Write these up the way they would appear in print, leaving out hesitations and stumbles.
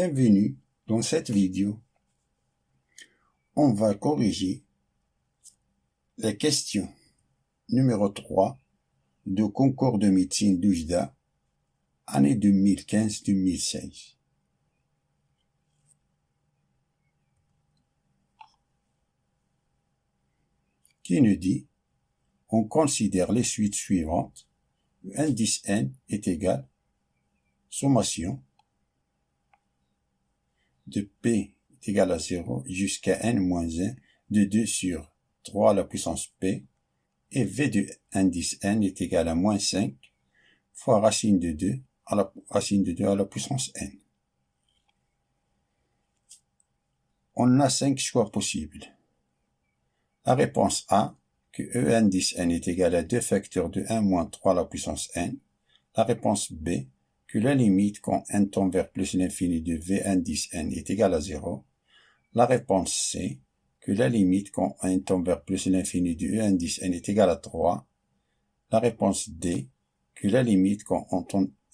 Bienvenue dans cette vidéo. On va corriger la question numéro 3 de concours de médecine d'Oujda, année 2015-2016. Qui nous dit, on considère les suites suivantes. Indice n est égal, sommation de P est égal à 0 jusqu'à n moins 1 de 2 sur 3 à la puissance P, et V de indice n est égal à moins 5 fois racine de 2 à la puissance n. On a 5 choix possibles. La réponse A, que E indice n est égal à 2 facteurs de 1 moins 3 à la puissance n. La réponse B, que la limite quand n tend vers plus l'infini de V indice n est égale à 0. La réponse C, que la limite quand n tend vers plus l'infini de E indice n est égale à 3. La réponse D, que la limite quand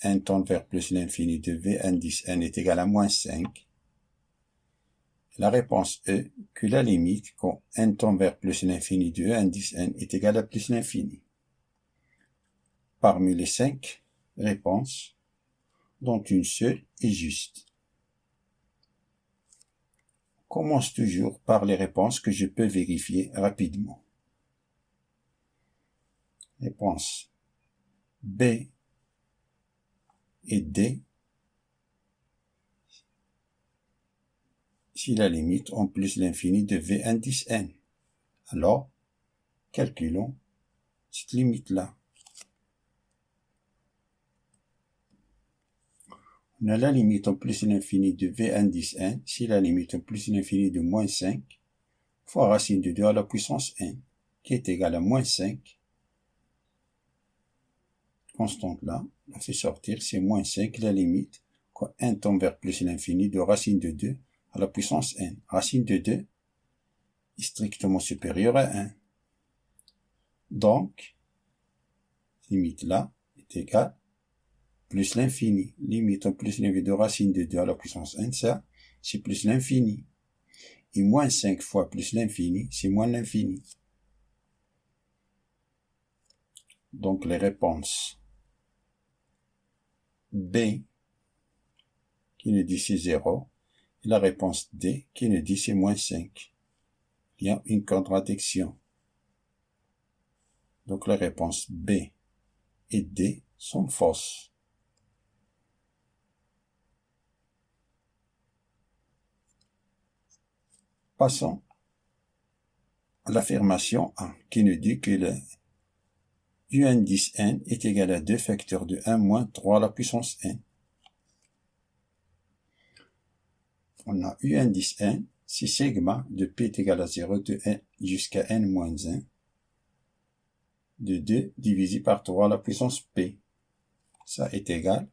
n tend vers plus l'infini de V indice n est égale à moins 5. La réponse E, que la limite quand n tend vers plus l'infini de E indice n est égale à plus l'infini. Parmi les 5 réponses, dont une seule est juste. On commence toujours par les réponses que je peux vérifier rapidement. Réponse B et D, si la limite en plus l'infini de V indice n. Alors, calculons cette limite-là. On a la limite en plus l'infini de V indice n, si la limite en plus l'infini de moins 5, fois racine de 2 à la puissance n, qui est égale à moins 5. Constante là, on fait sortir, c'est moins 5, la limite, quand n tend vers plus l'infini de racine de 2 à la puissance n. Racine de 2 est strictement supérieure à 1. Donc, limite là est égale plus l'infini. Limite en plus l'infini de racine de 2 à la puissance n, ça, c'est plus l'infini. Et moins 5 fois plus l'infini, c'est moins l'infini. Donc, les réponses B, qui nous dit c'est 0, et la réponse D, qui nous dit c'est moins 5. Il y a une contradiction. Donc, les réponses B et D sont fausses. Passons à l'affirmation A, qui nous dit que le U indice n est égal à 2 facteurs de 1 moins 3 à la puissance n. On a U indice n, c'est sigma de P est égal à 0 de n jusqu'à n moins 1 de 2 divisé par 3 à la puissance P. Ça est égal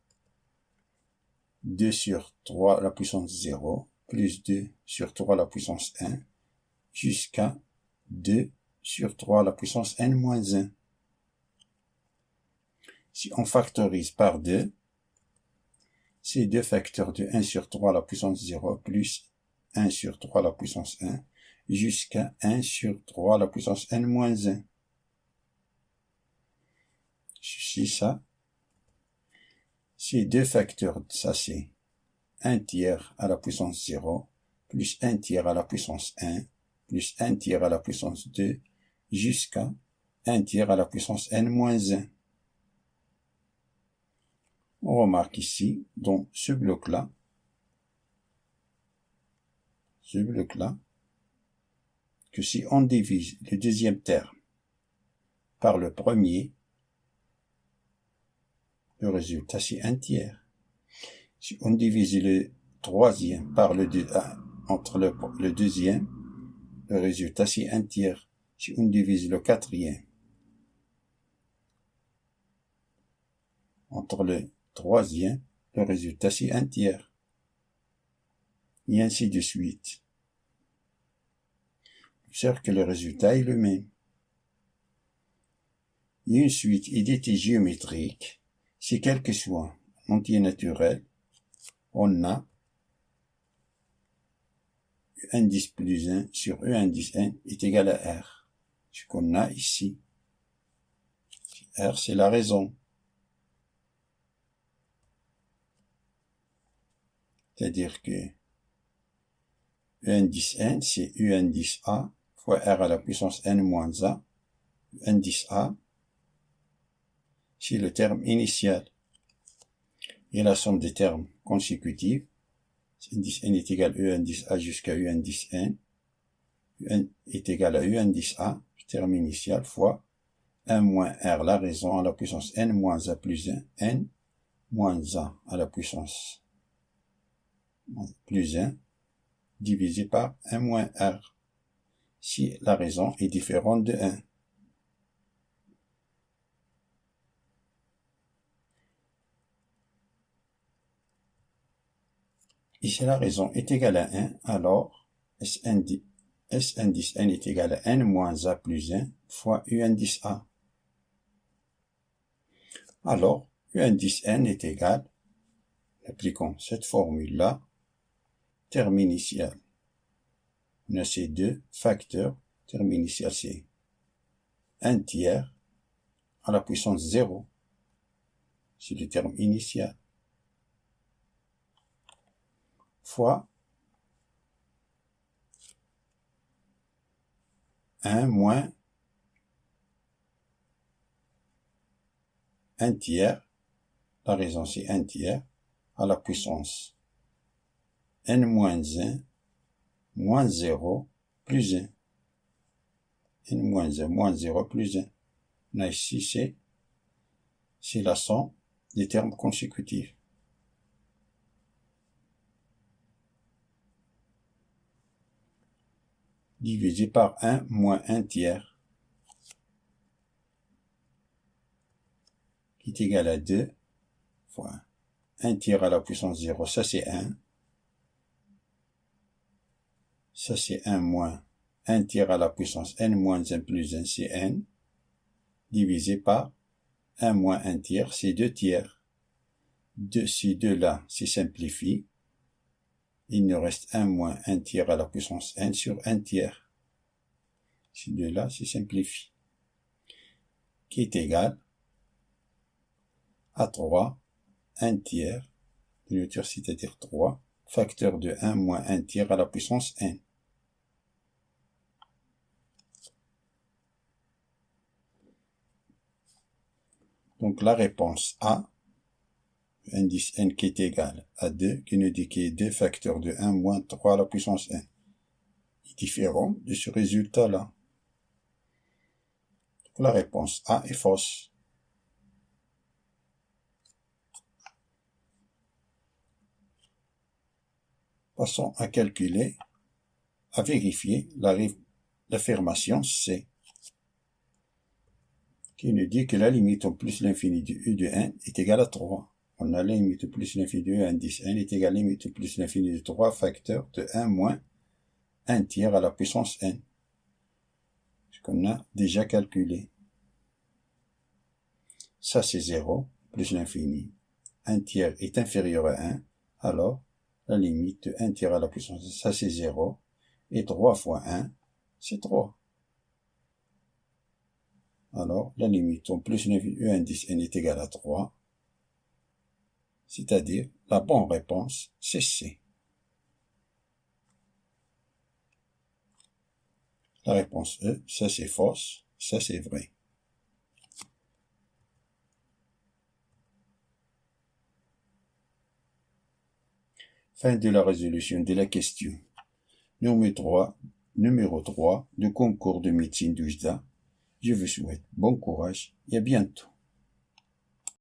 2 sur 3 à la puissance 0 plus 2 sur 3 à la puissance 1 jusqu'à 2 sur 3 à la puissance n moins 1. Si on factorise par 2, c'est 2 facteurs de 1 sur 3 à la puissance 0 plus 1 sur 3 à la puissance 1 jusqu'à 1 sur 3 à la puissance n moins 1. Ceci, ça, c'est 2 facteurs, ça c'est 1 tiers à la puissance 0 plus 1 tiers à la puissance 1 plus 1 tiers à la puissance 2 jusqu'à 1 tiers à la puissance n moins 1. On remarque ici, dans ce bloc-là, que si on divise le deuxième terme par le premier, le résultat c'est 1 tiers. Si on divise le troisième par entre le deuxième, le résultat c'est 1 tiers. Si on divise le quatrième entre le troisième, le résultat c'est 1 tiers. Et ainsi de suite. Observe que le résultat est le même. Et une suite d'identité géométrique, si quel que soit un entier naturel, on a U indice plus 1 sur U indice n est égal à R. Ce qu'on a ici. R, c'est la raison. C'est-à-dire que U indice n, c'est U indice A fois R à la puissance n moins A. U indice A, c'est le terme initial. Et la somme des termes consécutifs, indice n est égal à U indice A jusqu'à U indice n. U n est égal à U indice A, le terme initial, fois 1 moins R, la raison, à la puissance n moins A plus 1, n moins A à la puissance plus 1, divisé par 1 moins R, si la raison est différente de 1. Et si la raison est égale à 1, alors S indice n est égal à n moins A plus 1 fois U indice A. Alors, U indice n est égal, appliquons cette formule-là, terme initial. On a ces deux facteurs, terme initial c'est 1 tiers à la puissance 0. C'est le terme initial. Fois 1 moins 1 tiers, la raison c'est 1 tiers, à la puissance n moins 1, moins 0, plus 1. n moins 1, moins 0, plus 1. On a ici, c'est la somme des termes consécutifs. Divisé par 1 moins 1 tiers, qui est égal à 2 fois 1 tiers à la puissance 0, ça c'est 1. Ça c'est 1 moins 1 tiers à la puissance n moins 1 plus 1, c'est n, divisé par 1 moins 1 tiers, c'est 2 tiers. Ces deux-là se simplifient. Il nous reste 1 moins 1 tiers à la puissance n sur 1 tiers. Ces deux-là se simplifient. Qui est égal à 3, 1 tiers, c'est-à-dire 3, facteur de 1 moins 1 tiers à la puissance n. Donc la réponse A, indice n qui est égal à 2, qui nous dit qu'il y a 2 facteurs de 1 moins 3 à la puissance n, est différent de ce résultat-là. La réponse A est fausse. Passons à calculer, à vérifier l'affirmation C, qui nous dit que la limite en plus l'infini de U de n est égale à 3. On a la limite plus l'infini de U indice n est égale à la limite plus l'infini de 3 facteurs de 1 moins 1 tiers à la puissance n. Ce qu'on a déjà calculé. Ça c'est 0, plus l'infini. 1 tiers est inférieur à 1, alors la limite de 1 tiers à la puissance, ça c'est 0, et 3 fois 1, c'est 3. Alors, la limite en plus l'infini U indice n est égal à 3, c'est-à-dire la bonne réponse, c'est C. La réponse E, ça c'est fausse, ça c'est vrai. Fin de la résolution de la question. Numéro 3 du concours de médecine d'UJDA. Je vous souhaite bon courage et à bientôt.